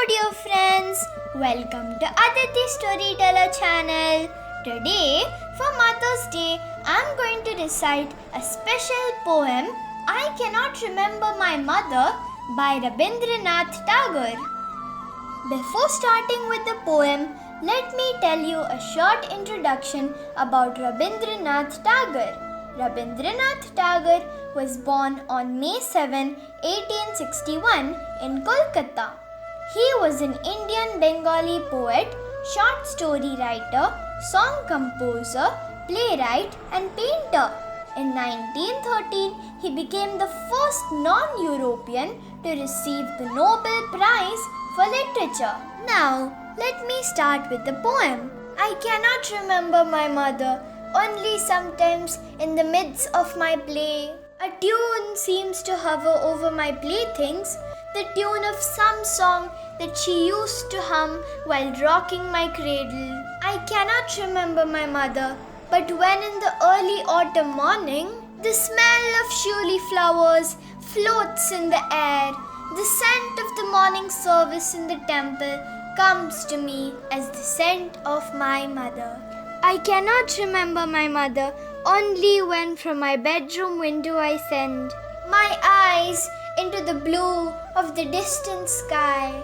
dear friends, welcome to Aditi Storyteller channel. Today for Mother's Day I am going to recite a special poem I Cannot Remember My Mother by Rabindranath Tagore. Before starting with the poem, let me tell you a short introduction about Rabindranath Tagore. Rabindranath Tagore was born on May 7, 1861 in Kolkata. He was an Indian Bengali poet, short story writer, song composer, playwright and painter. In 1913, he became the first non-European to receive the Nobel Prize for Literature. Now, let me start with the poem. I cannot remember my mother, only sometimes in the midst of my play. A tune seems to hover over my playthings, the tune of some song that she used to hum while rocking my cradle. I cannot remember my mother, but when in the early autumn morning, the smell of shiuli flowers floats in the air, the scent of the morning service in the temple comes to me as the scent of my mother. I cannot remember my mother, only when from my bedroom window I send my eyes into the blue of the distant sky.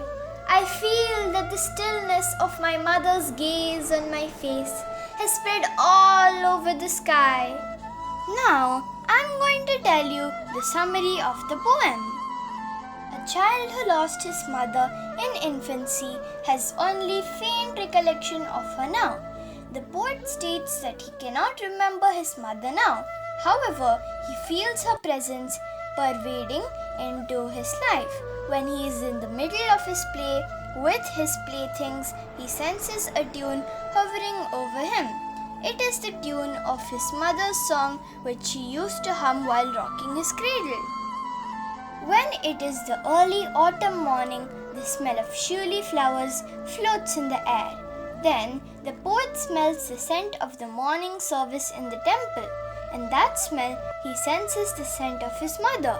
I feel that the stillness of my mother's gaze on my face has spread all over the sky. Now, I'm going to tell you the summary of the poem. A child who lost his mother in infancy has only faint recollection of her now. The poet states that he cannot remember his mother now. However, he feels her presence pervading into his life. When he is in the middle of his play with his playthings, he senses a tune hovering over him. It is the tune of his mother's song which she used to hum while rocking his cradle. When it is the early autumn morning, the smell of shiuli flowers floats in the air. Then the poet smells the scent of the morning service in the temple. In that smell, he senses the scent of his mother.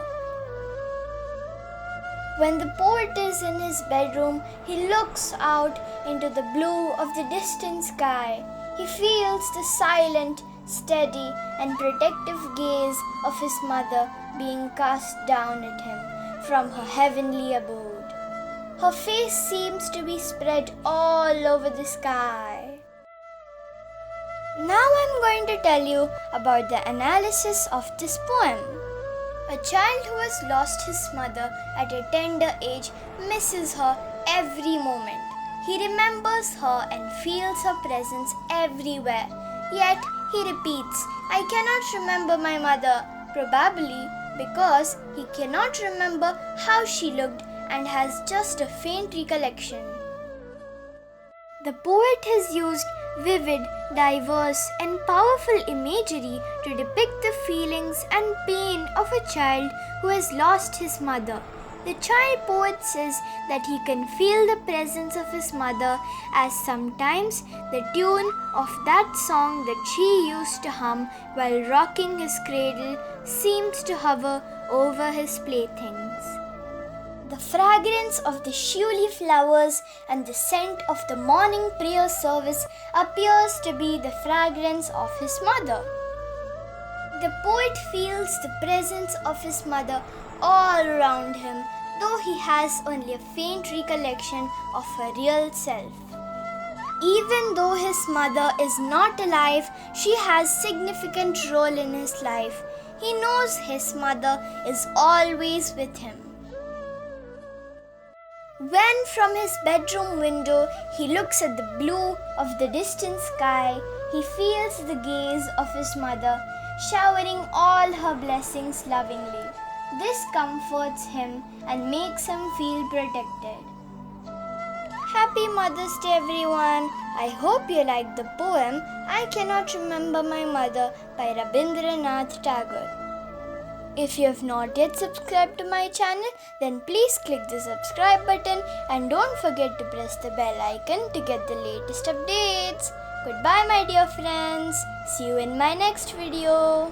When the poet is in his bedroom, he looks out into the blue of the distant sky. He feels the silent, steady and protective gaze of his mother being cast down at him from her heavenly abode. Her face seems to be spread all over the sky. Now I'm going to tell you about the analysis of this poem. A child who has lost his mother at a tender age misses her every moment. He remembers her and feels her presence everywhere. Yet he repeats, I cannot remember my mother, probably because he cannot remember how she looked and has just a faint recollection. The poet has used vivid, diverse and powerful imagery to depict the feelings and pain of a child who has lost his mother. The child poet says that he can feel the presence of his mother as sometimes the tune of that song that she used to hum while rocking his cradle seems to hover over his playthings. The fragrance of the shiuli flowers and the scent of the morning prayer service appears to be the fragrance of his mother. The poet feels the presence of his mother all around him, though he has only a faint recollection of her real self. Even though his mother is not alive, she has significant role in his life. He knows his mother is always with him. When from his bedroom window he looks at the blue of the distant sky, he feels the gaze of his mother, showering all her blessings lovingly. This comforts him and makes him feel protected. Happy Mother's Day everyone! I hope you liked the poem I Cannot Remember My Mother by Rabindranath Tagore. If you have not yet subscribed to my channel, then please click the subscribe button and don't forget to press the bell icon to get the latest updates. Goodbye my dear friends. See you in my next video.